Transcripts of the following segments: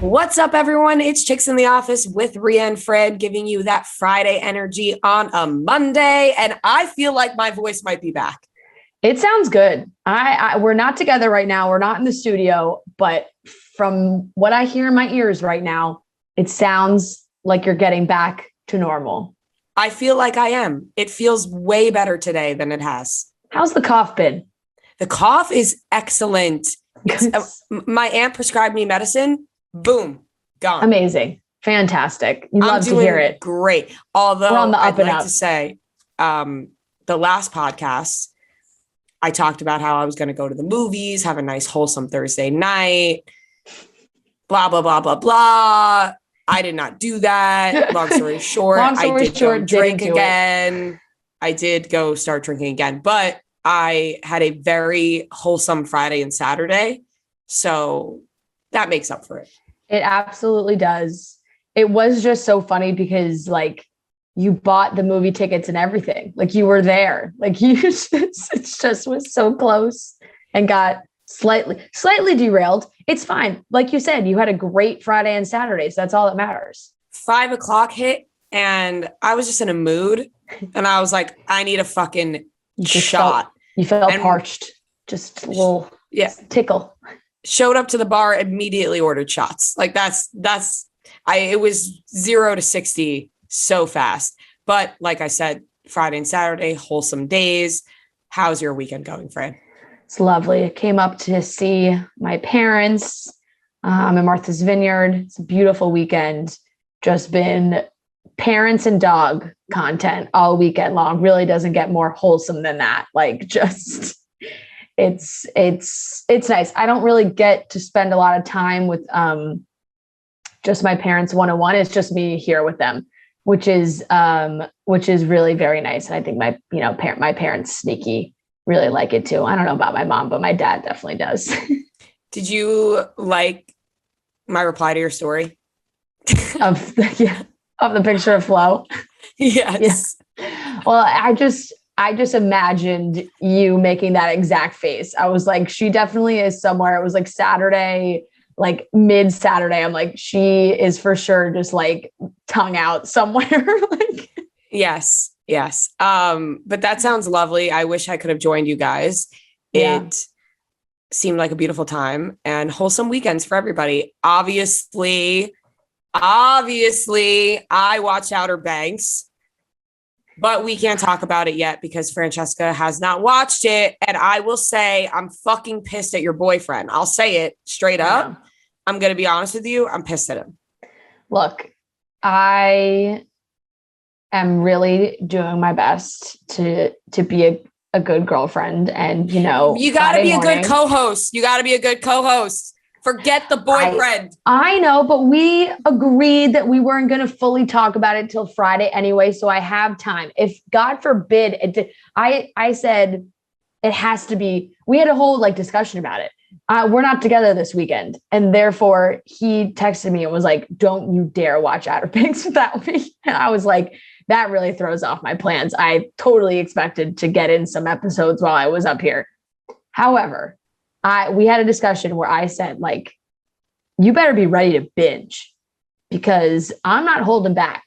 What's up, everyone? It's Chicks in the Office with Ria and Fred, giving you that Friday energy on a Monday. And I feel like my voice might be back. It sounds good. We're not together right now. We're not in the studio, but from what I hear in my ears right now, it sounds like you're getting back to normal. I feel like I am. It feels way better today than it has. How's the cough been? The cough is excellent. My aunt prescribed me medicine. Boom, gone. Amazing. Fantastic. You love to hear it. Great. Although I'd like up. to say, the last podcast, I talked about how I was going to go to the movies, have a nice wholesome Thursday night, blah, blah, blah, blah, blah. I did not do that. Long story short, I did go drink again. I did go start drinking again, but I had a very wholesome Friday and Saturday. So that makes up for it. It absolutely does. It was just so funny because like you bought the movie tickets and everything. Like you were there. Like it just was so close and got slightly derailed. It's fine. Like you said, you had a great Friday and Saturday. So that's all that matters. 5 o'clock hit and I was just in a mood. And I was like, I need a fucking shot. You felt parched. Just a little tickle. Showed up to the bar, immediately ordered shots. Like it was 0 to 60 so fast. But like I said, Friday and Saturday, wholesome days. How's your weekend going, Fran? It's lovely. I came up to see my parents. I'm in Martha's Vineyard. It's a beautiful weekend. Just been parents and dog content all weekend long. Really doesn't get more wholesome than that. Like just... It's nice. I don't really get to spend a lot of time with just my parents one-on-one. It's just me here with them, which is really very nice. And I think my parents sneaky really like it too. I don't know about my mom, but my dad definitely does. Did you like my reply to your story? of the picture of Flo? Yes. Yeah. Well, I just imagined you making that exact face. I was like, she definitely is somewhere. It was like Saturday, like mid Saturday. I'm like, she is for sure just like tongue out somewhere. Like, yes. But that sounds lovely. I wish I could have joined you guys. Yeah. It seemed like a beautiful time and wholesome weekends for everybody. Obviously, I watched Outer Banks. But we can't talk about it yet because Francesca has not watched it. And I will say I'm fucking pissed at your boyfriend. I'll say it straight up. Yeah. I'm going to be honest with you. I'm pissed at him. Look, I am really doing my best to be a good girlfriend. And, you know, you got to be a good co-host. Forget the boyfriend. I know, but we agreed that we weren't going to fully talk about it till Friday anyway. So I have time. If God forbid I said it has to be, we had a whole discussion about it. We're not together this weekend. And therefore he texted me and was like, don't you dare watch Outer Banks without me. And I was like, that really throws off my plans. I totally expected to get in some episodes while I was up here. However, we had a discussion where I said, you better be ready to binge because I'm not holding back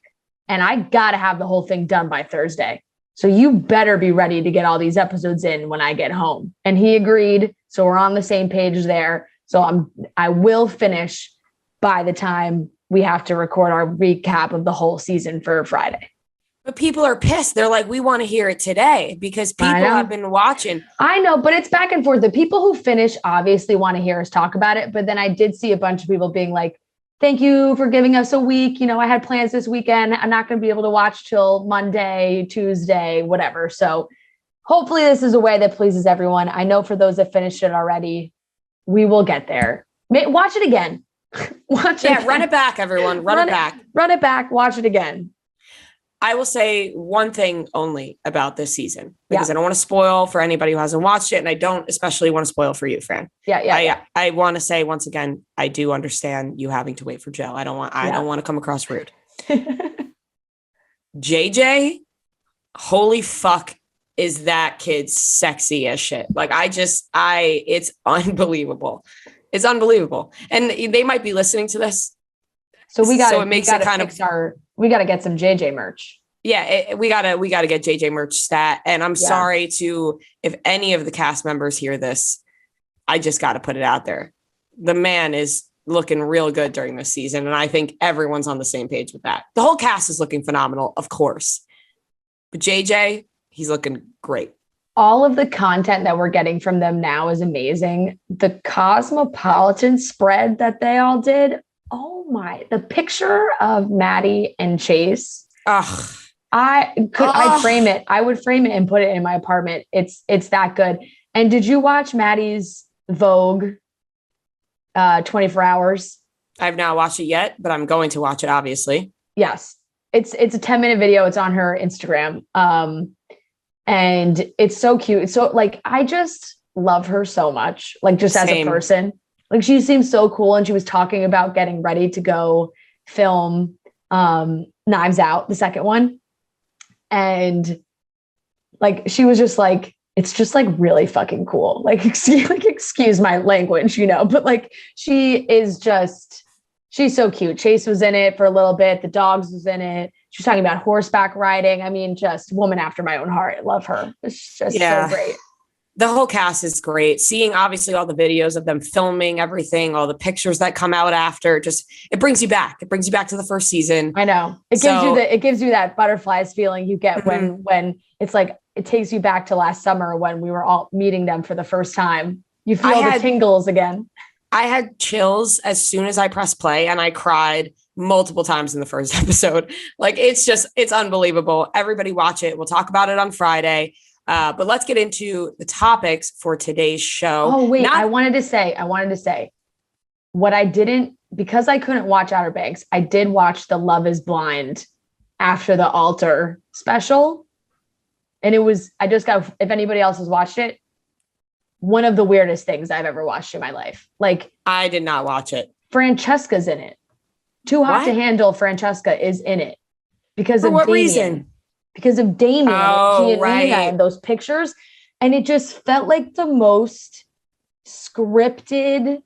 and I got to have the whole thing done by Thursday. So you better be ready to get all these episodes in when I get home. And he agreed. So we're on the same page there. So I will finish by the time we have to record our recap of the whole season for Friday. But people are pissed. They're like, we want to hear it today because people have been watching. I know, but it's back and forth. The people who finish obviously want to hear us talk about it. But then I did see a bunch of people being like, thank you for giving us a week. You know, I had plans this weekend. I'm not going to be able to watch till Monday, Tuesday, whatever. So hopefully this is a way that pleases everyone. I know for those that finished it already, we will get there. Watch it again. Run it back, everyone. Run it back. Watch it again. I will say one thing only about this season because I don't want to spoil for anybody who hasn't watched it. And I don't especially want to spoil for you, Fran. I want to say once again, I do understand you having to wait for Joe. I don't want to come across rude. JJ, holy fuck, is that kid sexy as shit. It's unbelievable. It's unbelievable. And they might be listening to this. So we got So it makes it kind of we got to get some JJ merch. Yeah, we gotta get JJ merch stat. And I'm sorry if any of the cast members hear this, I just got to put it out there. The man is looking real good during this season. And I think everyone's on the same page with that. The whole cast is looking phenomenal, of course. But JJ, he's looking great. All of the content that we're getting from them now is amazing. The Cosmopolitan spread that they all did. Oh my, the picture of Maddie and Chase. Ugh. I'd frame it. I would frame it and put it in my apartment. It's that good. And did you watch Maddie's Vogue 24 hours? I've not watched it yet, but I'm going to watch it, obviously. Yes. It's a 10-minute video. It's on her Instagram. And it's so cute. So like, I just love her so much. Like just as a person, like she seems so cool. And she was talking about getting ready to go film Knives Out, the second one. And like, she was just like, it's just like really fucking cool. Like, excuse my language, but like, she's so cute. Chase was in it for a little bit. The dogs was in it. She was talking about horseback riding. I mean, just woman after my own heart. I love her. It's just so great. The whole cast is great. Seeing obviously all the videos of them filming everything, all the pictures that come out after, it brings you back. It brings you back to the first season. I know. It gives you that butterflies feeling you get when it's like, it takes you back to last summer when we were all meeting them for the first time. You feel the tingles again. I had chills as soon as I pressed play, and I cried multiple times in the first episode. Like, it's unbelievable. Everybody watch it. We'll talk about it on Friday. But let's get into the topics for today's show. Oh, wait, I wanted to say what I didn't, because I couldn't watch Outer Banks, I did watch the Love is Blind after the Altar special. And if anybody else has watched it, one of the weirdest things I've ever watched in my life. Like, I did not watch it. Francesca's in it. Too Hot to Handle Francesca is in it. For what reason? Because of Damien and Giannina and those pictures. And it just felt like the most scripted,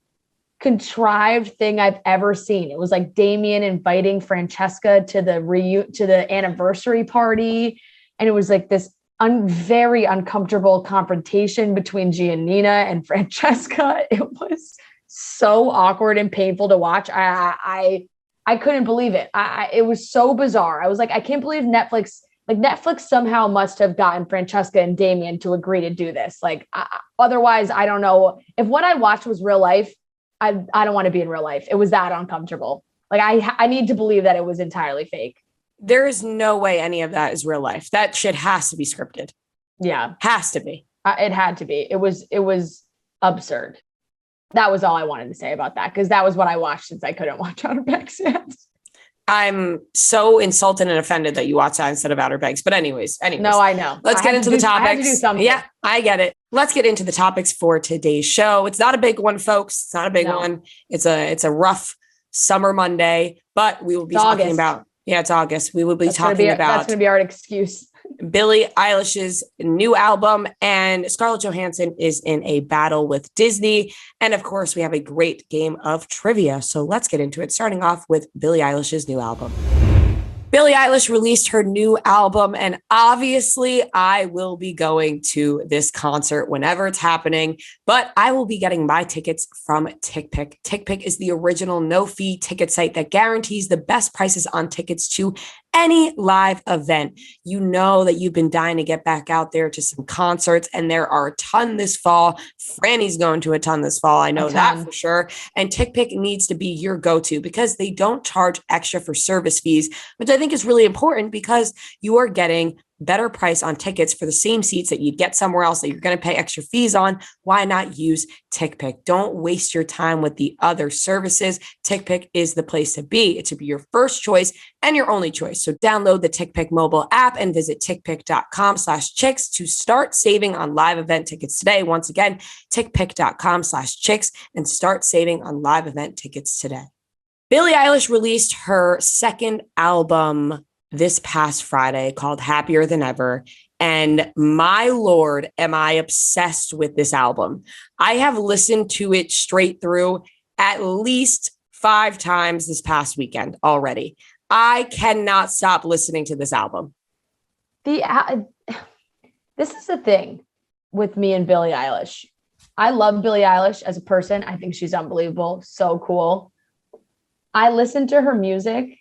contrived thing I've ever seen. It was like Damien inviting Francesca to the anniversary party. And it was like this very uncomfortable confrontation between Giannina and Francesca. It was so awkward and painful to watch. I couldn't believe it. It was so bizarre. I was like, I can't believe Netflix somehow must have gotten Francesca and Damien to agree to do this. Like, otherwise, I don't know. If what I watched was real life, I don't want to be in real life. It was that uncomfortable. Like, I need to believe that it was entirely fake. There is no way any of that is real life. That shit has to be scripted. Yeah. Has to be. It had to be. It was absurd. That was all I wanted to say about that, because that was what I watched since I couldn't watch Outer Banks yet. I'm so insulted and offended that you watch that instead of Outer Banks. But anyways. No, I know. Let's get into the topics. I have to do something. Yeah, I get it. Let's get into the topics for today's show. It's not a big one, folks. It's not a big one. It's a rough summer Monday, but we will be talking about. Yeah, it's August. We will be talking about. That's going to be our excuse. Billie Eilish's new album, and Scarlett Johansson is in a battle with Disney. And of course, we have a great game of trivia. So let's get into it, starting off with Billie Eilish's new album. Billie Eilish released her new album, and obviously I will be going to this concert whenever it's happening, but I will be getting my tickets from TickPick. TickPick is the original no-fee ticket site that guarantees the best prices on tickets to any live event. You know that you've been dying to get back out there to some concerts, and there are a ton this fall. Franny's going to a ton this fall. I know that for sure. And TickPick needs to be your go-to because they don't charge extra for service fees, which I think is really important because you are getting better price on tickets for the same seats that you'd get somewhere else that you're going to pay extra fees on. Why not use TickPick? Don't waste your time with the other services. TickPick is the place to be. It should be your first choice and your only choice. So download the TickPick mobile app and visit tickpick.com/chicks to start saving on live event tickets today. Once again, tickpick.com/chicks and start saving on live event tickets today. Billie Eilish released her second album this past Friday called Happier Than Ever. And my Lord, am I obsessed with this album. I have listened to it straight through at least 5 times this past weekend already. I cannot stop listening to this album. This is the thing with me and Billie Eilish. I love Billie Eilish as a person. I think she's unbelievable. So cool. I listen to her music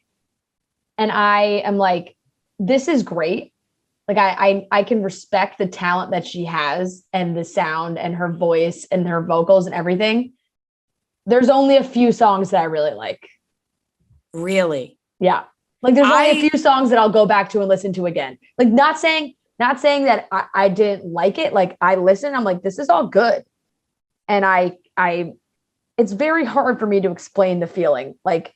and I am like, this is great. Like I can respect the talent that she has and the sound and her voice and her vocals and everything. There's only a few songs that I really like. Really? Yeah. Like there's only a few songs that I'll go back to and listen to again. Like not saying that I didn't like it. Like I listen, I'm like, this is all good. And it's very hard for me to explain the feeling. Like,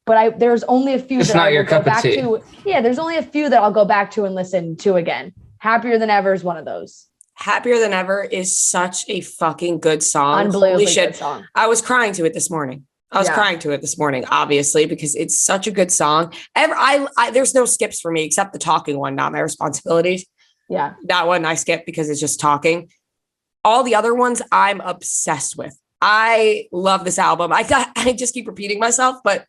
but there's only a few that I will go back to. Yeah, there's only a few that I'll go back to and listen to again. Happier Than Ever is one of those. Happier Than Ever is such a fucking good song. Unbelievably good song. I was crying to it this morning. Obviously, because it's such a good song. There's no skips for me except the talking one, Not My Responsibilities. Yeah. That one I skip because it's just talking. All the other ones I'm obsessed with. I love this album. I just keep repeating myself, but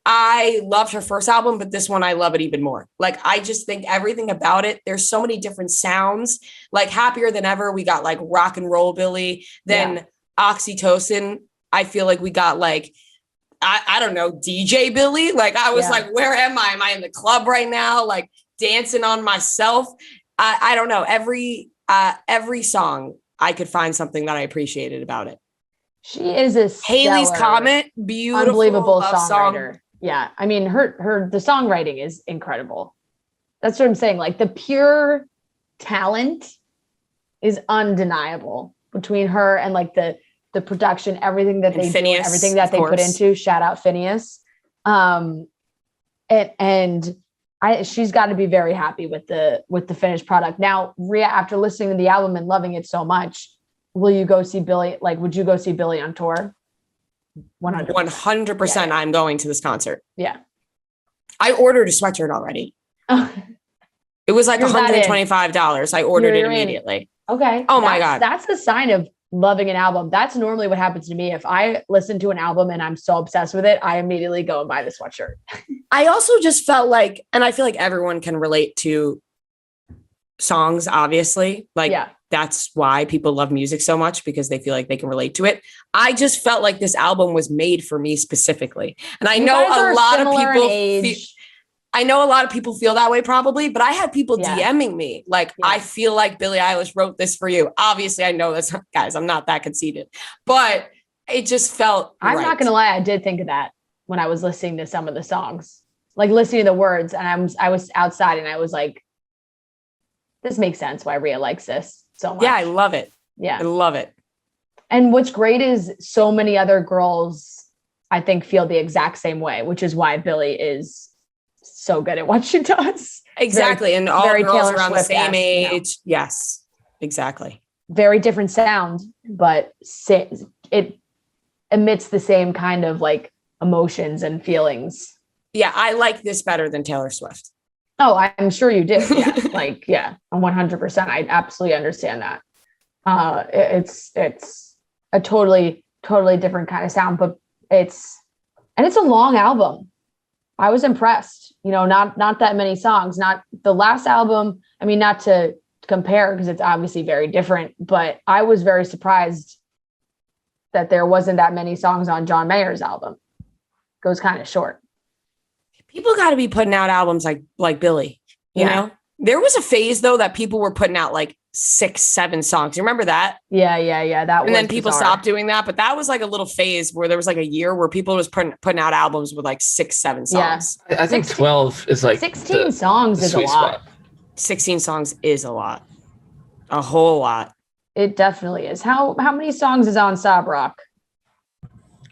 I loved her first album, but this one, I love it even more. Like, I just think everything about it, there's so many different sounds. Like Happier Than Ever, we got like rock and roll Billie. Then Oxytocin, I feel like we got like, I don't know, DJ Billie. Like, I was like, where am I? Am I in the club right now? Like dancing on myself. I don't know. Every song, I could find something that I appreciated about it. She is a Haley's Comet, beautiful, unbelievable songwriter. Song. Yeah, I mean, the songwriting is incredible. That's what I'm saying. Like the pure talent is undeniable between her and like the production, everything that they do, everything that they put into. Shout out Phineas. She's got to be very happy with the finished product. Now, Ria, after listening to the album and loving it so much, will you go see Billie? Like, would you go see Billie on tour? 100%. I'm going to this concert. Yeah. I ordered a sweatshirt already. It was like $125. I ordered it immediately. Okay. Oh my God. That's the sign of loving an album. That's normally what happens to me. If I listen to an album and I'm so obsessed with it, I immediately go and buy the sweatshirt. I also just felt like, and I feel like everyone can relate to songs, obviously. Like, that's why people love music so much, because they feel like they can relate to it. I just felt like this album was made for me specifically. And I know a lot of people feel that way probably, but I had people DMing me like, I feel like Billie Eilish wrote this for you. Obviously, I know this, guys, I'm not that conceited, but it just felt I'm not going to lie. I did think of that when I was listening to some of the songs, like listening to the words, and I was outside and I was like, this makes sense why Ria likes this so much. Yeah, I love it. Yeah. I love it. And what's great is so many other girls, I think, feel the exact same way, which is why Billie is so good at what she does. Exactly. And all girls around the same age. You know? Yes, exactly. Very different sound, but it emits the same kind of like emotions and feelings. Yeah, I like this better than Taylor Swift. Oh, I'm sure you do. Yeah. Like, yeah, 100%. I absolutely understand that. It's a totally different kind of sound, but it's a long album. I was impressed, you know, not that many songs, not the last album. I mean, not to compare because it's obviously very different, but I was very surprised that there wasn't that many songs on John Mayer's album. It goes kind of short. People got to be putting out albums like Billie, you know? There was a phase though that people were putting out like 6-7 songs. You remember that? Yeah. And then people stopped doing that, but that was like a little phase where there was like a year where people was putting out albums with like 6-7 songs. Yeah. I think 12 is like 16 songs is a lot. Spot. 16 songs is a lot. A whole lot. It definitely is. How many songs is on Sob Rock?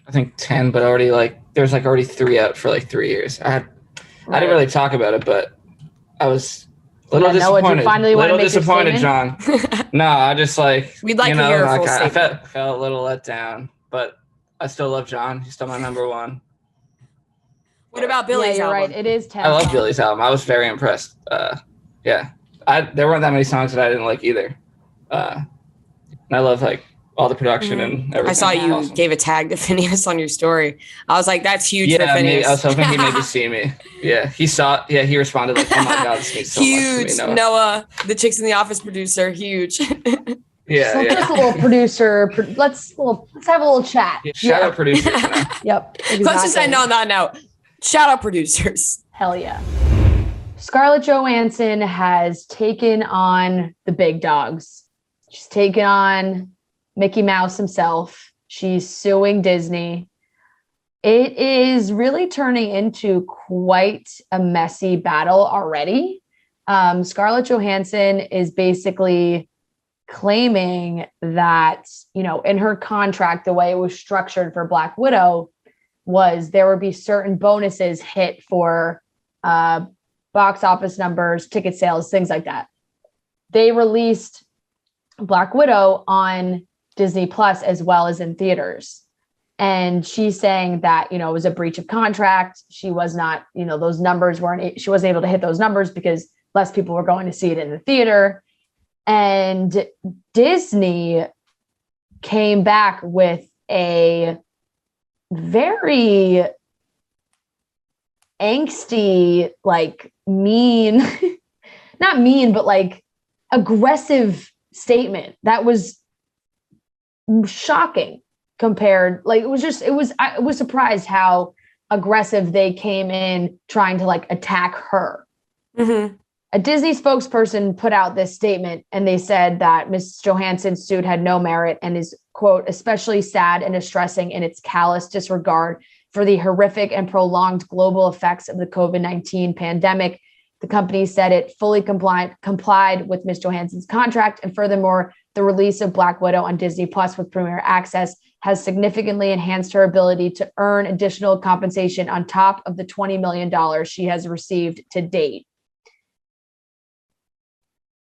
I think 10, but already like there's like already 3 out for like 3 years. I didn't really talk about it, but I was a little disappointed. John. No, I just like we'd like to hear a full I felt a little let down, but I still love John. He's still my number one. What about Billie's album? Right. It is 10. I love Billie's album. I was very impressed. I there weren't that many songs that I didn't like either. And I love like all the production and everything. I saw you gave a tag to Phineas on your story. I was like, that's huge for Phineas. Maybe, I was hoping he maybe see me. Yeah, he saw. Yeah, he responded like, "Oh my god, this means so huge much to me, Noah, the Chicks in the Office producer, huge." So just a little producer. Let's have a little chat. Yeah, shout out producers. Yep. Exactly. Let's just end on that note. Shout out producers. Hell yeah. Scarlett Johansson has taken on the big dogs. She's taken on Mickey Mouse himself. She's suing Disney. It is really turning into quite a messy battle already. Scarlett Johansson is basically claiming that, in her contract, the way it was structured for Black Widow was there would be certain bonuses hit for box office numbers, ticket sales, things like that. They released Black Widow on Disney Plus as well as in theaters. And she's saying that, it was a breach of contract. She was not, those numbers she wasn't able to hit those numbers because less people were going to see it in the theater. And Disney came back with a very angsty, like mean, not mean, but like aggressive statement that was shocking compared. Like I was surprised how aggressive they came in trying to like attack her. Mm-hmm. A Disney spokesperson put out this statement and they said that Ms. Johansson's suit had no merit and is, quote, especially sad and distressing in its callous disregard for the horrific and prolonged global effects of the COVID-19 pandemic. The company said it fully complied with Ms. Johansson's contract. And furthermore, the release of Black Widow on Disney Plus with Premier Access has significantly enhanced her ability to earn additional compensation on top of the $20 million she has received to date.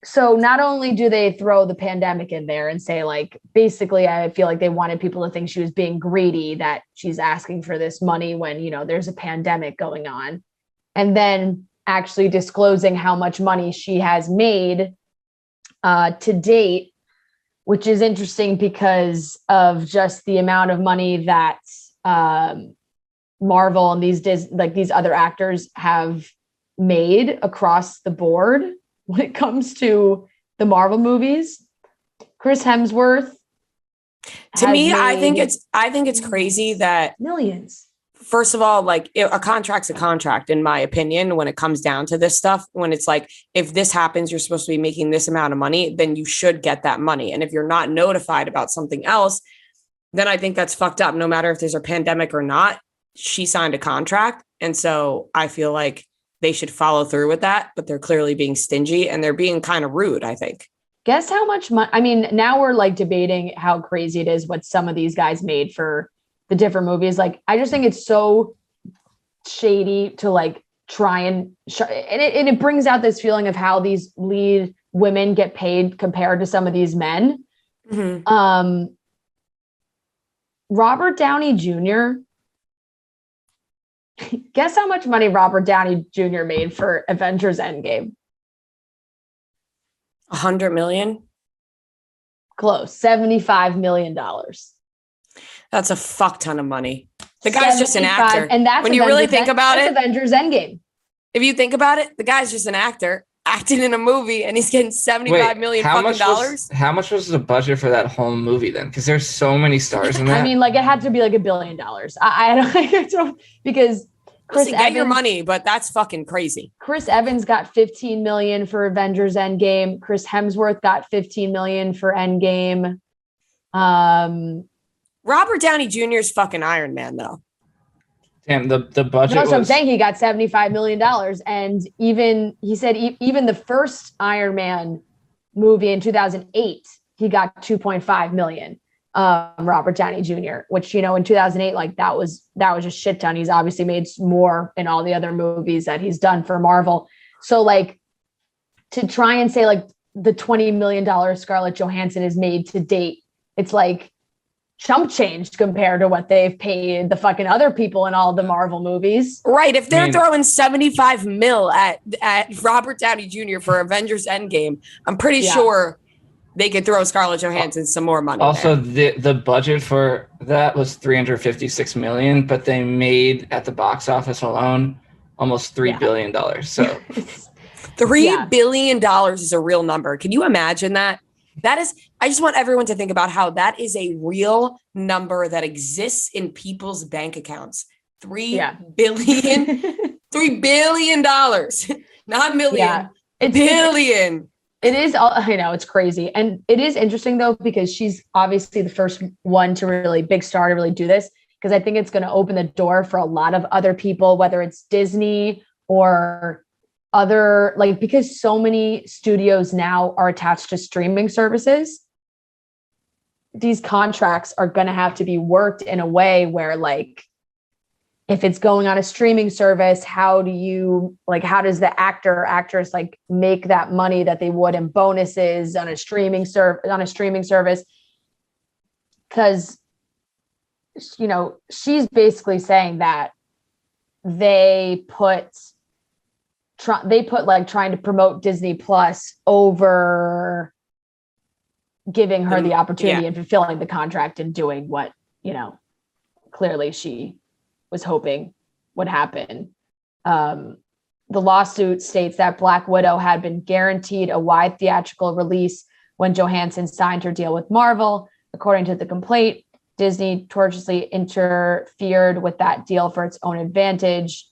So not only do they throw the pandemic in there and say, like, basically, I feel like they wanted people to think she was being greedy, that she's asking for this money when, there's a pandemic going on. And then actually disclosing how much money she has made to date, which is interesting because of just the amount of money that Marvel and these other actors have made across the board. When it comes to the Marvel movies, Chris Hemsworth. To me, I think it's crazy that millions. First of all, like a contract's a contract, in my opinion, when it comes down to this stuff, when it's like, if this happens, you're supposed to be making this amount of money, then you should get that money. And if you're not notified about something else, then I think that's fucked up. No matter if there's a pandemic or not, she signed a contract. And so I feel like they should follow through with that, but they're clearly being stingy and they're being kind of rude, I think. Guess how much money? I mean, now we're like debating how crazy it is what some of these guys made for the different movies. Like, I just think it's so shady to like try and it brings out this feeling of how these lead women get paid compared to some of these men. Mm-hmm. Robert Downey Jr. Guess how much money Robert Downey Jr. made for Avengers Endgame? $100 million? Close. $75 million. That's a fuck ton of money. The guy's just an actor. And that's when you really think about it. Avengers Endgame. If you think about it, the guy's just an actor acting in a movie and he's getting $75 million fucking dollars. How much was the budget for that whole movie then? Because there's so many stars in that. I mean, like, it had to be like $1 billion. I don't because Chris Evans, get your money, but that's fucking crazy. Chris Evans got $15 million for Avengers Endgame. Chris Hemsworth got $15 million for Endgame. Robert Downey Jr. is fucking Iron Man, though. Damn, the budget. That's what I'm saying. He got $75 million. And he said even the first Iron Man movie in 2008, he got $2.5 million. Robert Downey Jr., which, in 2008, like that was a shit ton. He's obviously made more in all the other movies that he's done for Marvel. So like to try and say like the $20 million Scarlett Johansson is made to date, it's like, chump change compared to what they've paid the fucking other people in all the Marvel movies. Right. If they're throwing 75 mil at Robert Downey Jr. for Avengers Endgame, I'm pretty sure they could throw Scarlett Johansson some more money. Also, the budget for that was $356 million, but they made at the box office alone almost $3 billion. So $3 billion is a real number. Can you imagine that? That is, I just want everyone to think about how that is a real number that exists in people's bank accounts. $3 billion, not million, billion. It is, I know, it's crazy. And it is interesting though, because she's obviously the first one to really big star to really do this. Because I think it's going to open the door for a lot of other people, whether it's Disney or other, like, because so many studios now are attached to streaming services. These contracts are going to have to be worked in a way where, like, if it's going on a streaming service, how does the actress like make that money that they would in bonuses on a streaming service? Because, you know, she's basically saying that they put like trying to promote Disney Plus over giving her the opportunity and fulfilling the contract and doing what, you know, clearly she was hoping would happen. The lawsuit states that Black Widow had been guaranteed a wide theatrical release when Johansson signed her deal with Marvel. According to the complaint, Disney tortuously interfered with that deal for its own advantage.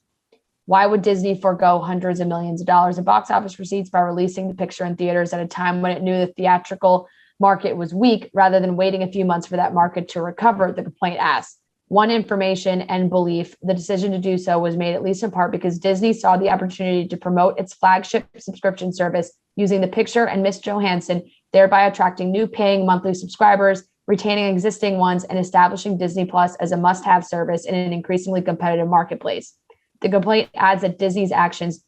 Why would Disney forego hundreds of millions of dollars in box office receipts by releasing the picture in theaters at a time when it knew the theatrical market was weak, rather than waiting a few months for that market to recover? The complaint asks. One information and belief, the decision to do so was made at least in part because Disney saw the opportunity to promote its flagship subscription service using the picture and Miss Johansson, thereby attracting new paying monthly subscribers, retaining existing ones, and establishing Disney Plus as a must-have service in an increasingly competitive marketplace. The complaint adds that Disney's actions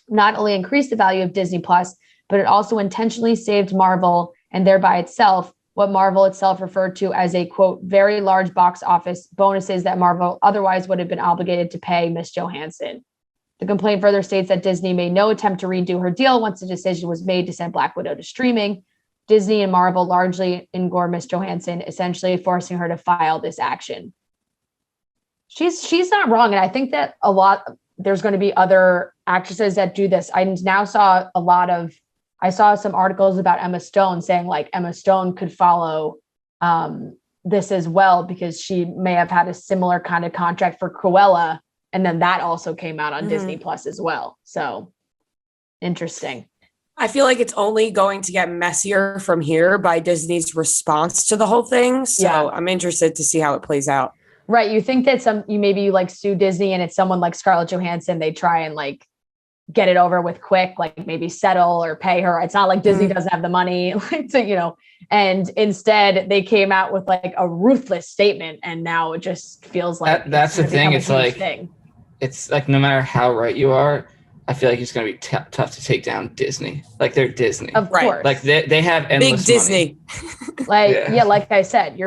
not only increased the value of Disney Plus, but it also intentionally saved Marvel and thereby itself what Marvel itself referred to as a, quote, very large box office bonuses that Marvel otherwise would have been obligated to pay Miss Johansson. The complaint further states that Disney made no attempt to redo her deal once the decision was made to send Black Widow to streaming. Disney and Marvel largely ignored Miss Johansson, essentially forcing her to file this action. She's not wrong. And I think that there's going to be other actresses that do this. I saw some articles about Emma Stone saying like Emma Stone could follow this as well, because she may have had a similar kind of contract for Cruella. And then that also came out on Disney Plus as well. So interesting. I feel like it's only going to get messier from here by Disney's response to the whole thing. So I'm interested to see how it plays out. Right. You think that you like sue Disney and it's someone like Scarlett Johansson, they try and like get it over with quick, like maybe settle or pay her. It's not like Disney doesn't have the money, like to, you know, and instead they came out with like a ruthless statement. And now it just feels like that's the thing. It's like, no matter how right you are, I feel like it's going to be tough to take down Disney. Like they're Disney. Of course. Like they have endless big Disney. money. Like I said,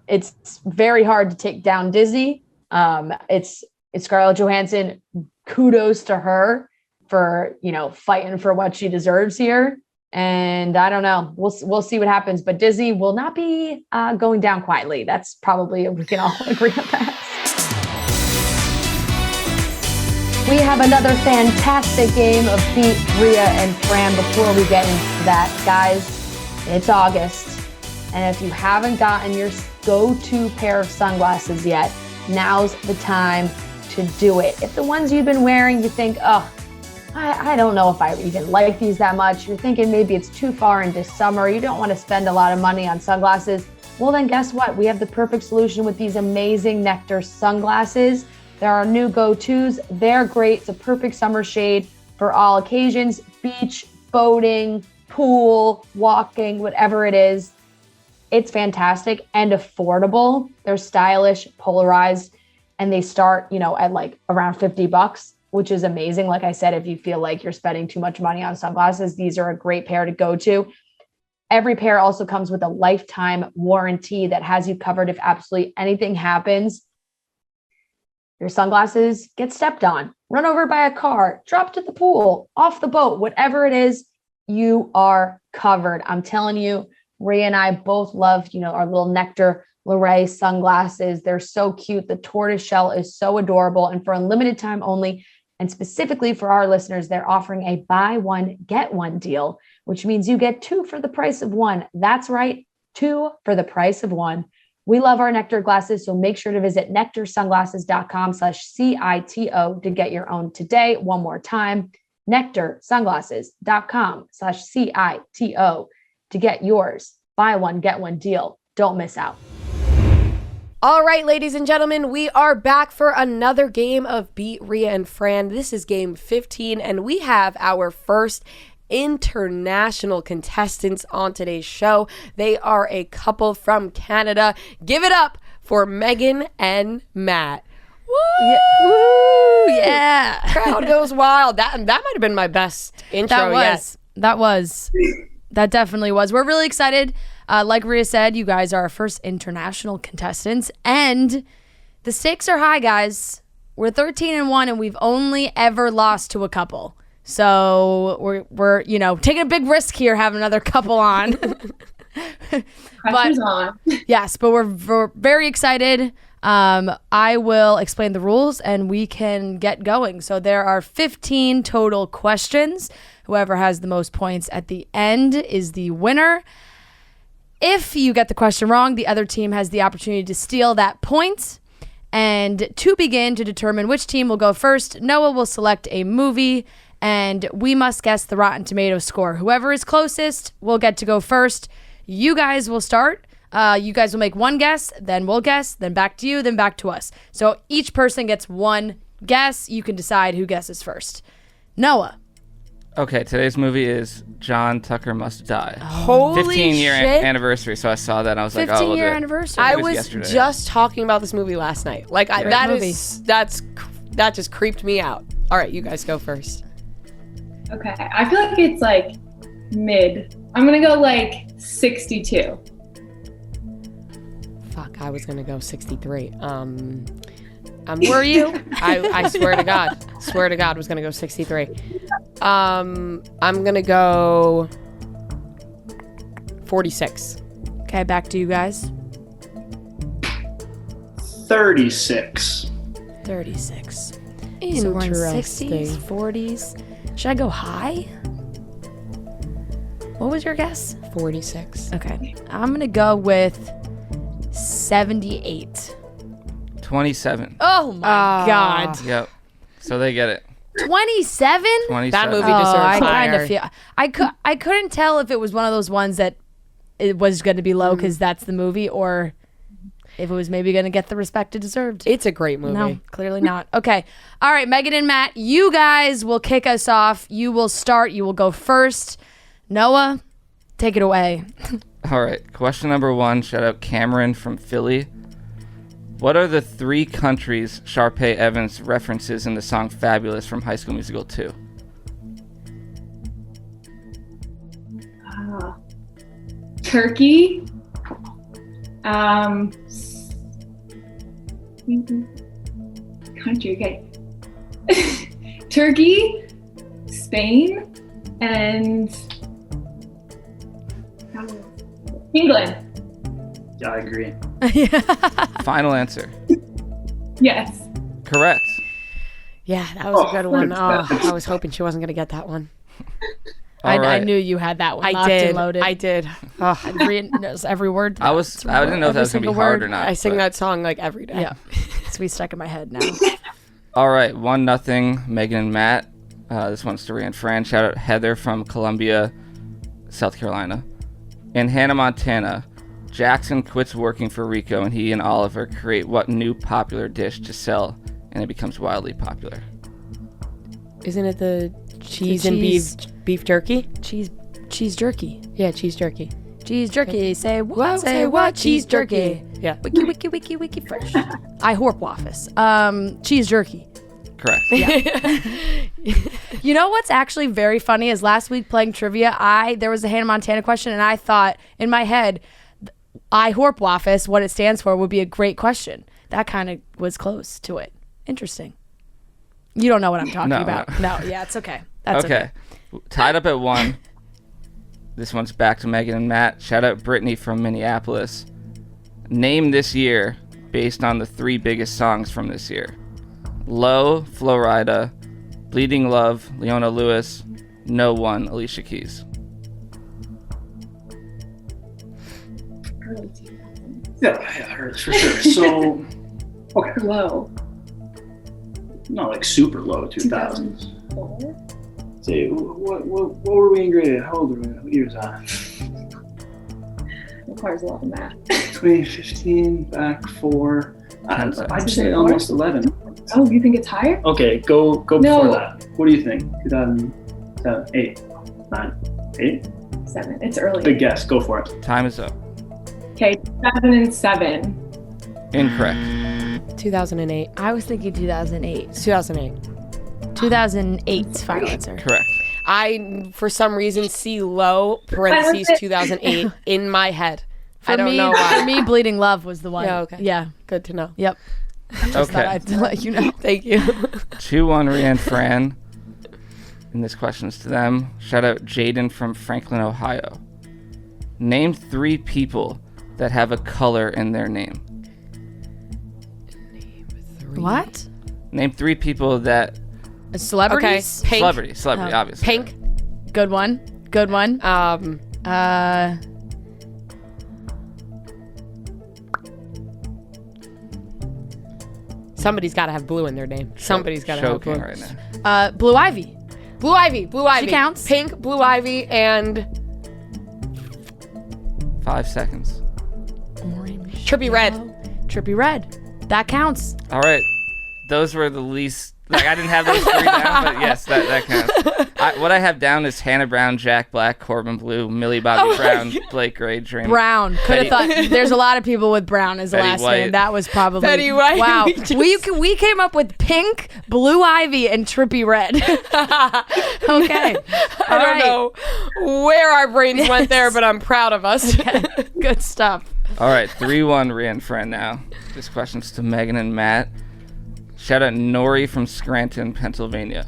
it's very hard to take down Disney. It's Scarlett Johansson. Kudos to her for, you know, fighting for what she deserves here. And I don't know, we'll see what happens, but Disney will not be going down quietly. That's probably, we can all agree on that. We have another fantastic game of Beat Ria and Fran. Before we get into that, guys, it's August. And if you haven't gotten your go-to pair of sunglasses yet, now's the time to do it. If the ones you've been wearing, you think, oh, I don't know if I even like these that much. You're thinking maybe it's too far into summer. You don't want to spend a lot of money on sunglasses. Well, then guess what? We have the perfect solution with these amazing Nectar sunglasses. There are new go-tos. They're great. It's a perfect summer shade for all occasions: beach, boating, pool, walking, whatever it is. It's fantastic and affordable. They're stylish, polarized, and they start, you know, at like around $50, which is amazing. Like I said, if you feel like you're spending too much money on sunglasses, these are a great pair to go to. Every pair also comes with a lifetime warranty that has you covered if absolutely anything happens. Your sunglasses get stepped on, run over by a car, dropped at the pool, off the boat, whatever it is, you are covered. I'm telling you, Ria and I both love, our little Nectar Lorraine sunglasses. They're so cute. The tortoise shell is so adorable. And for a limited time only, and specifically for our listeners, they're offering a buy one, get one deal, which means you get 2 for the price of 1. That's right, 2 for the price of 1. We love our Nectar glasses, so make sure to visit nectarsunglasses.com/CITO to get your own today. One more time, nectarsunglasses.com/CITO to get yours. Buy one, get one deal. Don't miss out. All right, ladies and gentlemen, we are back for another game of Beat Ria and Fran. This is game 15, and we have our first international contestants on today's show. They are a couple from Canada. Give it up for Meghan and Matt. Woo! Yeah. Woo! Yeah. Crowd goes wild. That might have been my best intro yet. That definitely was. We're really excited. Like Ria said, you guys are our first international contestants, and the stakes are high, guys. We're 13-1, and we've only ever lost to a couple. So we're taking a big risk here, having another couple on. Pressure's on. Yes, but we're very excited. I will explain the rules, and we can get going. So there are 15 total questions. Whoever has the most points at the end is the winner. If you get the question wrong, the other team has the opportunity to steal that point. And to begin to determine which team will go first, Noah will select a movie, and we must guess the Rotten Tomatoes score. Whoever is closest will get to go first. You guys will start. You guys will make one guess, then we'll guess, then back to you, then back to us. So each person gets one guess. You can decide who guesses first. Noah. Okay, today's movie is John Tucker Must Die. Holy 15-year shit. anniversary, so I saw that and I was like, oh, 15-year anniversry. I was just talking about this movie last night. Like, that just creeped me out. All right, you guys go first. Okay, I feel like it's like mid. I'm gonna go like 62. Fuck, I was gonna go 63. Were you? I swear to God. Swear to God was gonna go 63. I'm gonna go 46. Okay, back to you guys. 36. 36. So we're in Interesting. 60s, 40s. Should I go high? What was your guess? 46. Okay. I'm going to go with 78. 27. Oh my God. Yep. So they get it. 27? 27. That movie deserves I higher. kind of feel I couldn't tell if it was one of those ones that it was going to be low because that's the movie, or if it was maybe going to get the respect it deserved. It's a great movie. No, clearly not. Okay. All right, Meghan and Matt, you guys will kick us off. You will start. You will go first. Noah, take it away. All right. Question number 1. Shout out Cameron from Philly. What are the 3 countries Sharpay Evans references in the song Fabulous from High School Musical 2? Turkey. Country, okay. Turkey, Spain, and England. Yeah, I agree. Final answer. Yes. Correct. Yeah, that was a good one. Oh, I was hoping she wasn't going to get that one. All right. I knew you had that one. I locked did. and loaded. I did. Oh. Knows every word. I didn't know if that was going to be hard or not. I sing but- that song like every day. Yeah. It's be stuck in my head now. All right, 1-0, Meghan and Matt. This one's to Ria and Fran. Shout out Heather from Columbia, South Carolina. In Hannah Montana, Jackson quits working for Rico and he and Oliver create what new popular dish to sell, and it becomes wildly popular? Isn't it the cheese The and cheese- beef jerky? Cheese jerky. Yeah, cheese jerky. Cheese jerky. Say what? What? Say what? Cheese jerky. Yeah. Wiki fresh. I horp waffles. Cheese jerky. Correct. Yeah. You know what's actually very funny is last week playing trivia, there was a Hannah Montana question, and I thought in my head, I Horpwaffis, what it stands for, would be a great question. That kind of was close to it. Interesting. You don't know what I'm talking about. No, yeah, it's okay. That's okay. Tied up at 1. This one's back to Meghan and Matt. Shout out Brittany from Minneapolis. Name this year based on the 3 biggest songs from this year. Low, Flo Rida, Bleeding Love, Leona Lewis, No One, Alicia Keys. Yeah, I heard this for sure. So, okay. Low. Not like super low 2000s. 2004? Say, what were we in grade? How old were we? What year was that? Requires a lot of math. 2015, back 4. I'd say almost 11. Oh, you think it's higher? Okay, go before that. What do you think? 2007, 8, 9, 8? 7. It's early. Big guess. Go for it. Time is up. Okay, 2007. Incorrect. 2008. I was thinking 2008. 2008. 2008's final answer. Correct. I, for some reason, see low parentheses 2008 in my head. I don't know why. For me, Bleeding Love was the one. Yeah, okay. Yeah. Good to know. Yep. Just thought I'd let you know. Thank you. 2-1 Ria and Fran. And this question is to them. Shout out Jaden from Franklin, Ohio. Name 3 people that have a color in their name. What? Name 3 people that... Celebrities? Okay. Pink. Celebrity, obviously. Pink. Good one. Somebody's got to have blue in their name. Somebody's got to have blue. Right now. Blue Ivy. Blue Ivy. She counts. Pink, Blue Ivy, and 5 seconds. Orange. Trippie Redd. Trippie Redd. That counts. All right. Those were the least... Like, I didn't have those 3 down, but yes, that counts. What I have down is Hannah Brown, Jack Black, Corbin Blue, Millie Bobby Brown, Blake Gray, Dream. Brown. Could have thought. There's a lot of people with Brown as the Betty last White. name. That was probably. Betty White. Wow. We came up with Pink, Blue Ivy, and Trippie Redd. Okay. I don't know where our brains went there, but I'm proud of us. Okay. Good stuff. All right, 3-1 Ria and Fran now. This question's to Meghan and Matt. Shout out Nori from Scranton, Pennsylvania.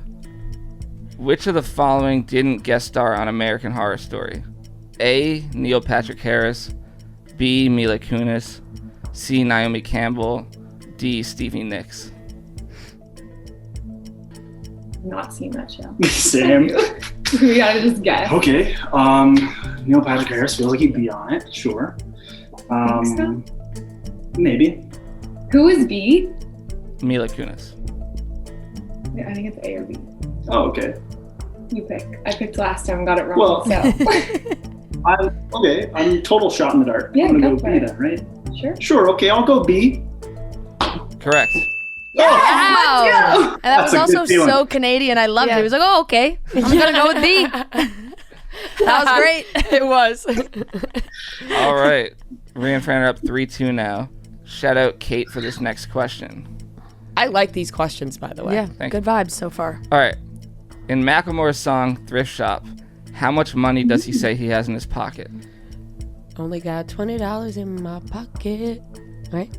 Which of the following didn't guest star on American Horror Story? A. Neil Patrick Harris. B. Mila Kunis. C. Naomi Campbell. D. Stevie Nicks. Not seen that show. Same. We gotta just guess. Okay. Neil Patrick Harris feels like he'd be on it. Sure. Think so? Maybe. Who is B? Mila Kunis. I think it's A or B. Oh, okay. You pick. I picked last time, got it wrong. Well, so. I'm total shot in the dark. Yeah, I'm gonna go go for B it. then, right? Sure. Sure. Okay, I'll go B. Correct. Wow. Let's go. And that was That's a good also feeling. so Canadian. I loved it. He was like, oh, okay. I'm going to go with B. That was great. It was. All right. Ria and Fran are up 3-2 now. Shout out Kate for this next question. I like these questions, by the way. Yeah, Thank good vibes so far. All right. In Macklemore's song Thrift Shop, how much money does he say he has in his pocket? Only got $20 in my pocket. Right?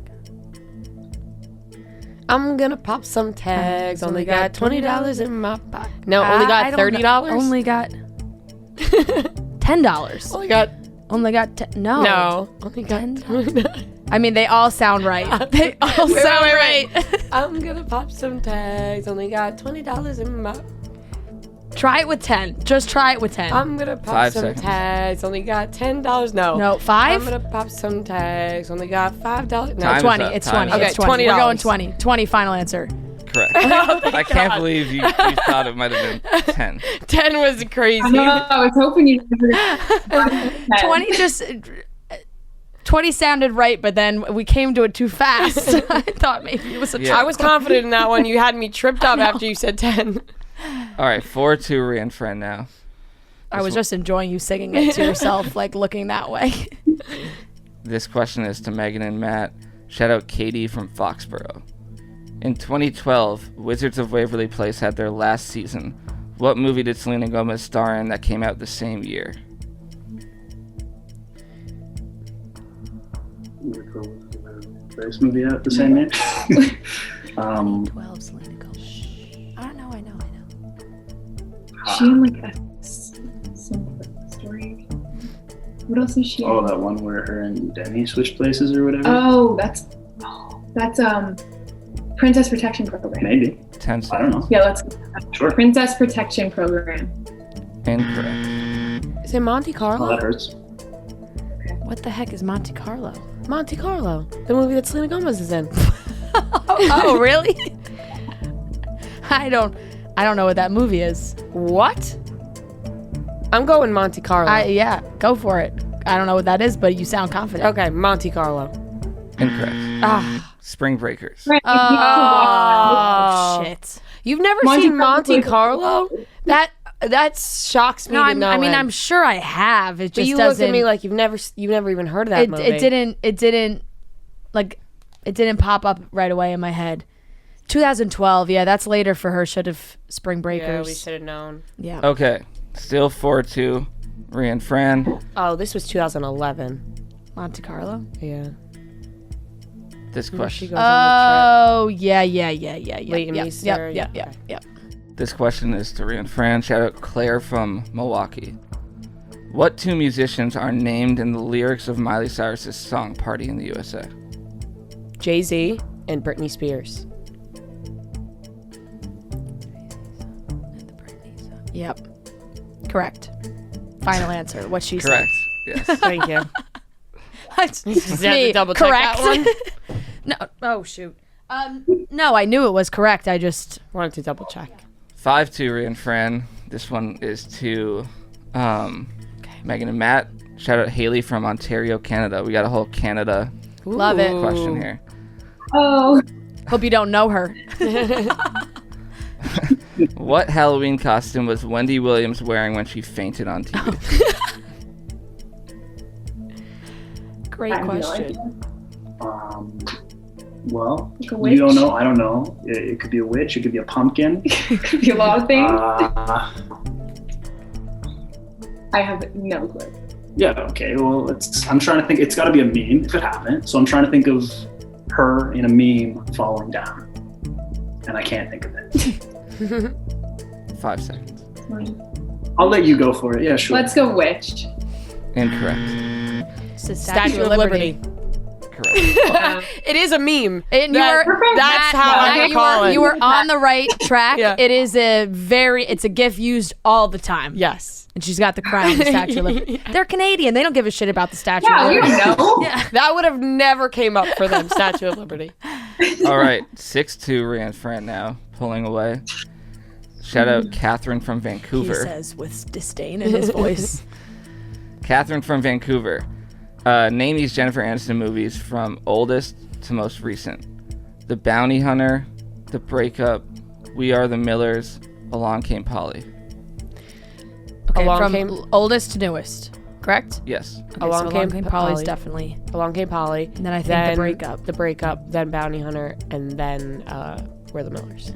I'm gonna pop some tags. Only got $20 in my pocket. No, only got $30. Only got $10. Only got No. no. Only got $10. I mean, they all sound right. They all Wait, sound wait. right. I'm gonna pop some tags. Only got $20 in my. Try it with 10. Just try it with 10. I'm gonna pop 5 some seconds. tags. Only got $10. No. No, 5? I'm gonna pop some tags. Only got $5. No. Time is 20. up. It's Time 20. is up. It's 20. $20. We're going 20. 20 final answer. Correct. I can't believe you thought it might have been 10. 10 was crazy. I know, I was hoping you 20 just 20 sounded right, but then we came to it too fast. I thought maybe it was a Yeah. I was confident in that one. You had me tripped up after you said 10. All right, 4-2 Ria and Fran now. I was just enjoying you singing it to yourself, like looking that way. This question is to Meghan and Matt. Shout out Katie from Foxborough. In 2012, Wizards of Waverly Place had their last season. What movie did Selena Gomez star in that came out the same year? First movie out the same year. 12 Selena Gomez. I know. She in like some story. What else is she in? Oh, that one where her and Demi switched places or whatever. Oh, that's Princess Protection Program. Maybe. 10 seconds. I don't know. Yeah, let's. Sure. Princess Protection Program. Incorrect. Is it Monte Carlo? Oh, that hurts. What the heck is Monte Carlo? Monte Carlo, the movie that Selena Gomez is in. Oh, really? I don't know what that movie is. What? I'm going Monte Carlo. Yeah, go for it. I don't know what that is, but you sound confident. Okay, Monte Carlo. Incorrect. Spring Breakers. Right. Oh, shit. You've never seen Monte Carlo? That shocks me. No, to no end. I'm sure I have. It just but you doesn't. look at me like you've never even heard of that movie. It didn't pop up right away in my head. 2012, yeah, that's later for her. Should have Spring Breakers. Yeah, we should have known. Yeah. Okay, still 4-2. Ria and Fran. Oh, this was 2011. Monte Carlo. Yeah. This question. Oh, yeah. Leighton Meester. Yep. This question is to Ria and Fran. Shout out Claire from Milwaukee. What two musicians are named in the lyrics of Miley Cyrus's song Party in the USA? Jay-Z and Britney Spears. Yep. Correct. Final answer. What she said. Correct. Yes. Thank you. It's me. Double check correct. That one? No. Oh shoot. No, I knew it was correct. I just wanted to double check. 5-2, Ria and Fran. This one is to Megan and Matt. Shout out Haley from Ontario, Canada. We got a whole Canada love it question here. Oh. Hope you don't know her. What Halloween costume was Wendy Williams wearing when she fainted on TV? Great question. Well, like you don't know. I don't know. It could be a witch. It could be a pumpkin. It could be a lot of things. I have no clue. Yeah. Okay. Well, I'm trying to think. It's got to be a meme if it happened. So I'm trying to think of her in a meme falling down, and I can't think of it. 5 seconds. I'll let you go for it. Yeah, sure. Let's go witch. Incorrect. Statue of Liberty. Correct. It is a meme. And that's how I call it. You were on the right track. Yeah. It's a GIF used all the time. Yes. And she's got the crown, the Statue of Liberty. They're Canadian. They don't give a shit about the Statue of Yeah, we Liberty. don't know. Yeah. That would have never came up for them, Statue of Liberty. All right. 6-2, Ria and Fran now. Pulling away. Shout out Catherine from Vancouver. He says with disdain in his voice. Catherine from Vancouver. Name these Jennifer Aniston movies from oldest to most recent. The Bounty Hunter, The Breakup, We Are the Millers, Along Came Polly. Okay, from oldest to newest, correct? Yes. Okay, Along Came Polly's definitely. Along Came Polly. And then I think The Breakup. Then Bounty Hunter, and then We're the Millers.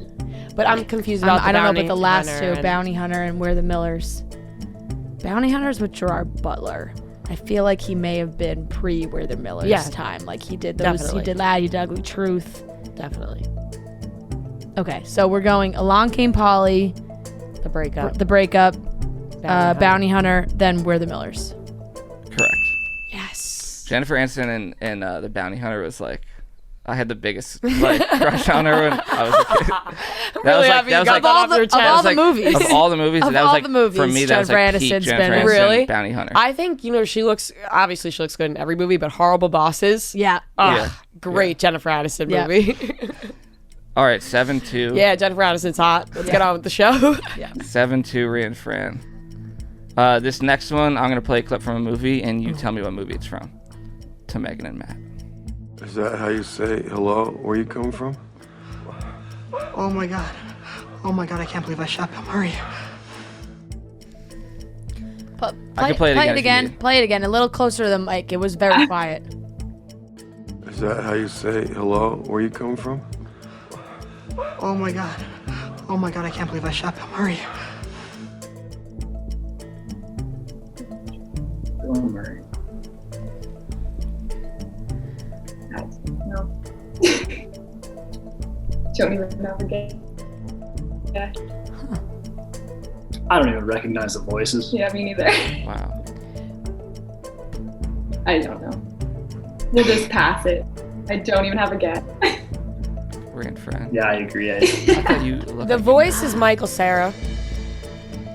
But I'm confused about I don't know, but the last two, Bounty Hunter and We're the Millers. Bounty Hunter's with Gerard Butler. I feel like he may have been pre We're the Millers time. Like he did those. Definitely. He did Lad, You Did Ugly Truth. Definitely. Okay, so we're going Along Came Polly, The Breakup, Bounty Hunter, then We're the Millers. Correct. Yes. Jennifer Aniston and The Bounty Hunter was like, I had the biggest crush on her when I was a kid. Of all the movies, for me, that was like peak Jennifer Aniston, really Bounty Hunter. I think she looks good in every movie, but Horrible Bosses. Yeah. Great Jennifer Aniston movie. All right, 7-2. Yeah, Jennifer Aniston's hot. Let's get on with the show. 7-2, Ria and Fran. This next one, I'm gonna play a clip from a movie, and you tell me what movie it's from. To Megan and Matt. Is that how you say hello? Where you coming from? Oh my god, I can't believe I shot Bill Murray. I can play it again. Play it again. A little closer to the mic. It was very quiet. Is that how you say hello? Where you coming from? Oh my God. Oh my God, I can't believe I shot Bill Murray. Bill Murray. No. Don't even have a guess. Yeah. I don't even recognize the voices. Yeah, me neither. Wow. I don't know. We'll just pass it. I don't even have a guess. Ria Fran. Yeah, I agree. I thought you looked The like voice is Michael Cera.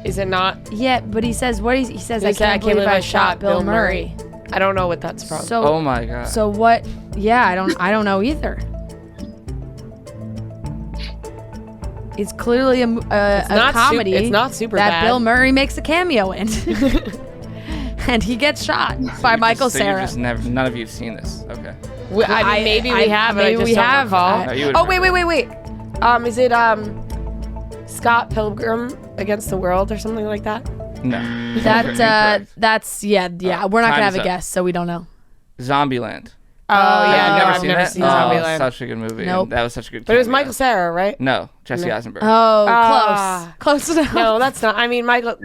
Is it not? Yeah, but he says he says He I said, can't believe I shot Bill Murray. I don't know what that's from. So Oh my God. So what? Yeah, I don't know either. It's clearly a comedy. It's not super that bad. Bill Murray makes a cameo in, and he gets shot by Michael Cera. None of you've seen this. Okay. I mean, maybe we have. Maybe we have. Wait. Is it Scott Pilgrim Against the World or something like that? No. That's yeah. We're not gonna have a guess, so we don't know. Zombieland. Oh yeah, I've never seen Zombieland. Such a good movie. Nope. That was such a good. But it was Michael Cera, right? No, Jesse Eisenberg. Oh, close enough. No, that's not. I mean, Michael.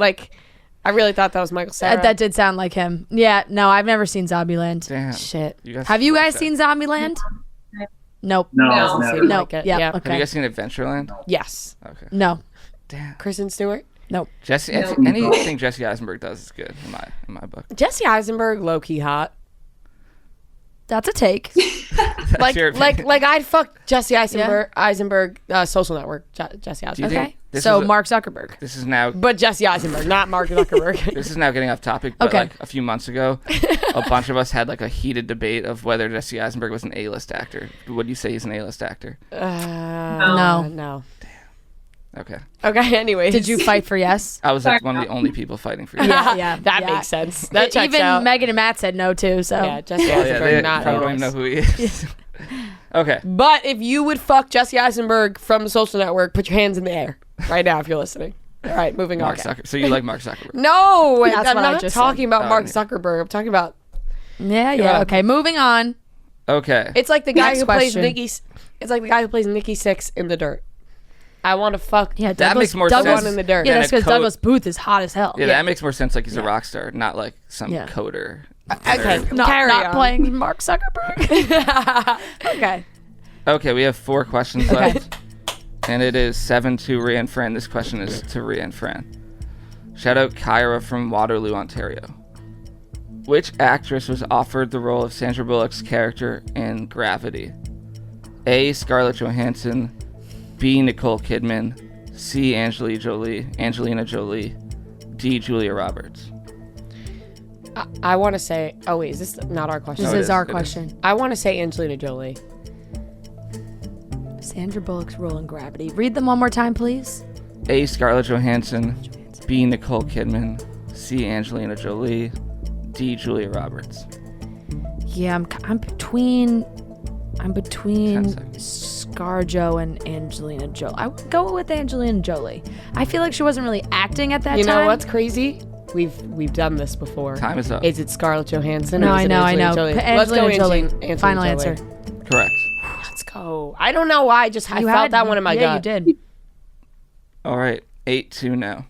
I really thought that was Michael Cera. That did sound like him. Yeah. No, I've never seen Zombieland. Damn. Shit. Have you guys seen Zombieland? Nope. No. Seemed like it. Yeah. Yeah. Okay. Have you guys seen Adventureland? Yes. Okay. No. Damn. Kristen Stewart. Nope. Anything Jesse Eisenberg does is good in my book. Jesse Eisenberg, low key hot. That's a take. like I'd fuck Jesse Eisenberg, Social Network, Jesse Eisenberg. Okay. So Mark Zuckerberg. This is now. But Jesse Eisenberg, not Mark Zuckerberg. This is now getting off topic. But like a few months ago, a bunch of us had like a heated debate of whether Jesse Eisenberg was an A-list actor. Would you say he's an A-list actor? No. Okay. Anyways. Did you fight for yes? I was like one of the only people fighting for yes. Yeah. That makes sense. That checks Even out. Megan and Matt said no too. So Yeah, Jesse Eisenberg, They not probably don't even know who he is. Okay. But if you would fuck Jesse Eisenberg from the Social Network, put your hands in the air right now if you're listening. All right, moving on. So you like Mark Zuckerberg? No, That's I'm what I not just talking said. about Mark Zuckerberg. I'm talking about. Yeah. Okay, moving on. Okay. It's like the guy Next who question. plays Nikki. It's like the guy who plays Nikki Sixx in The Dirt. I want to fuck. Yeah, that makes more Douglas sense. In The Dirt. Yeah, that's because Douglas Booth is hot as hell. Yeah, that makes more sense. Like he's a rock star, not like some coder. Okay, Not playing Mark Zuckerberg. Okay. Okay, we have 4 questions left. And it is 7 to Ria and Fran. This question is to Ria and Fran. Shout out Kyra from Waterloo, Ontario. Which actress was offered the role of Sandra Bullock's character in Gravity? A. Scarlett Johansson, B. Nicole Kidman, C. Angelina Jolie, D. Julia Roberts. I want to say. Oh wait, is this not our question? This is our question. I want to say Angelina Jolie. Sandra Bullock's role in Gravity. Read them one more time, please. A. Scarlett Johansson, B. Nicole Kidman, C. Angelina Jolie, D. Julia Roberts. Yeah, I'm between 10 seconds. ScarJo and Angelina Jolie. I would go with Angelina Jolie. I feel like she wasn't really acting at that time. You know what's crazy? We've done this before. Time is up. Is it Scarlett Johansson? No, or is I it know. Angelina Jolie? Let's go Jolie. Final Jolie. answer. Correct. Let's go. I don't know why. I felt that one in my gut. Yeah, you did. All right, 8-2 now.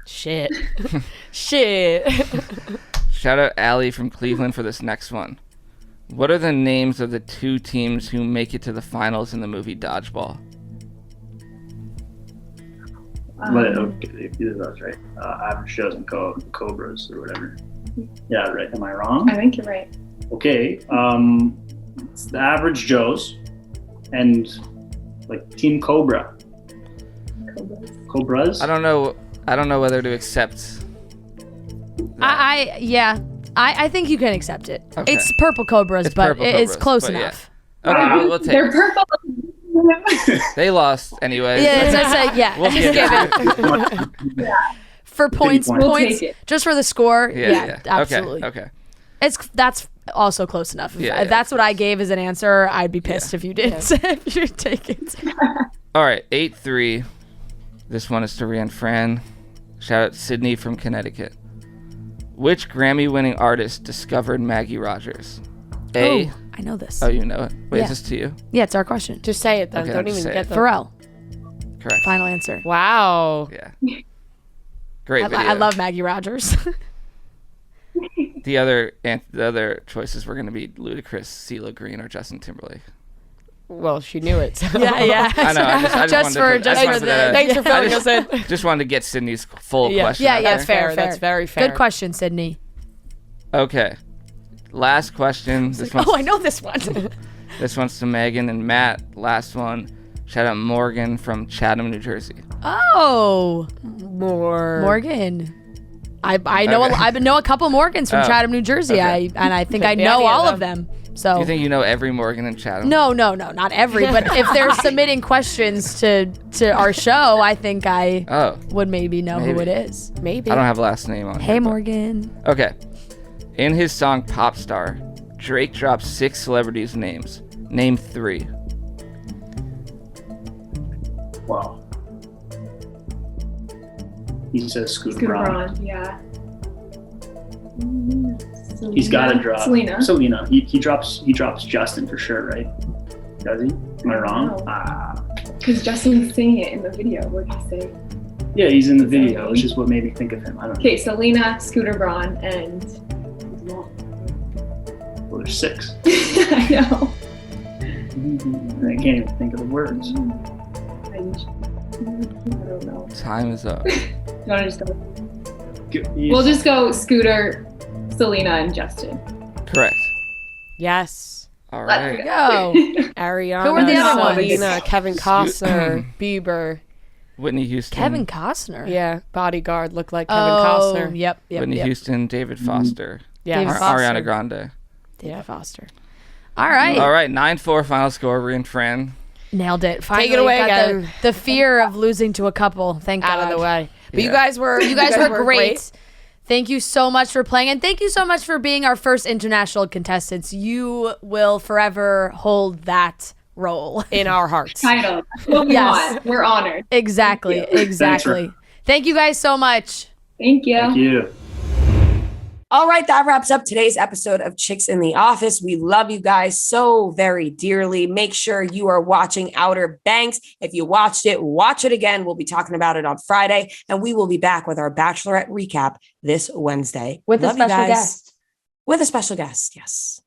Shit. Shit. Shout out Allie from Cleveland for this next one. What are the names of the 2 teams who make it to the finals in the movie Dodgeball? Okay, either of those, right? Average Joes and Cobras or whatever. Yeah, right. Am I wrong? I think you're right. Okay. It's the Average Joes and like Team Cobra. Cobras? I don't know whether to accept. I think you can accept it. Okay. It's Purple Cobras, It's but Purple it's Cobras, close but yeah. enough. Okay, we'll take They're it. purple. They lost anyway. Yeah, We'll just give give it. For points, We'll take it. just for the score. Yeah. Absolutely. Okay. That's also close enough. Yeah, If that's what I gave as an answer, I'd be pissed if you didn't. Yeah. If you take it. All right, 8-3. This one is to Ria and Fran. Shout out Sydney from Connecticut. Which Grammy-winning artist discovered Maggie Rogers? A. I know this. Oh, you know it. Wait, Yeah. is this to you? Yeah, it's our question. Just say it then. Okay, Don't just even say get it. the Pharrell. Correct. Final answer. Wow. Yeah. Great video. I love Maggie Rogers. The other choices were going to be Ludacris, CeeLo Green, or Justin Timberlake. Well, she knew it. So. yeah. I know. I just wanted to put that- Thanks for filling us in. Just wanted to get Sydney's full question. Yeah, out that's there. fair. That's very fair. Good question, Sydney. Okay. Last question. I know this one. This one's to Megan and Matt. Last one. Shout out Morgan from Chatham, New Jersey. Oh, Morgan. I know a couple Morgans from Chatham, New Jersey. Okay. I think I know all of them. So Do you think you know every Morgan in Chatham? No, not every. But if they're submitting questions to our show, I think I would maybe know who it is. Maybe. I don't have a last name on. Hey, here, Morgan. Okay. In his song Pop Star, Drake drops 6 celebrities' names. Name 3. Wow. He says Scooter Scooter Braun. Braun, yeah. He's got to drop Selena. He drops Justin for sure, right? Does he? Am I wrong? No. Because Justin's singing it in the video. What did he say? Yeah, he's in the video, which is what made me think of him. I don't know. Okay, Selena, Scooter Braun, and Well, there's 6. I know. I can't even think of the words. I don't know. Time is up. Do you want to just go? We'll just go Scooter, Selena, and Justin. Correct. Yes. All Let's right. Go. Ariana. Who were the other ones? Selena, Kevin Costner, Bieber. Whitney Houston. Kevin Costner. Yeah, bodyguard looked like Kevin Costner. Yep. Whitney Houston, David Foster. Yeah. David Ariana Grande. David Foster. All right. All right, 9-4 final score. Ria and Fran. Nailed it. Finally Take it away got again. the fear of losing to a couple. Thank God. Out of the way. But you Yeah. guys were great. Thank you so much for playing, and thank you so much for being our first international contestants. You will forever hold that role in our hearts. Title. Yes. We're honored. Exactly. Exactly. Thank you guys so much. Thank you. Thank you. All right, that wraps up today's episode of Chicks in the Office. We love you guys so very dearly. Make sure you are watching Outer Banks. If you watched it, watch it again. We'll be talking about it on Friday, and we will be back with our Bachelorette recap this Wednesday. With a Love you special guys. guest. With a special guest, yes.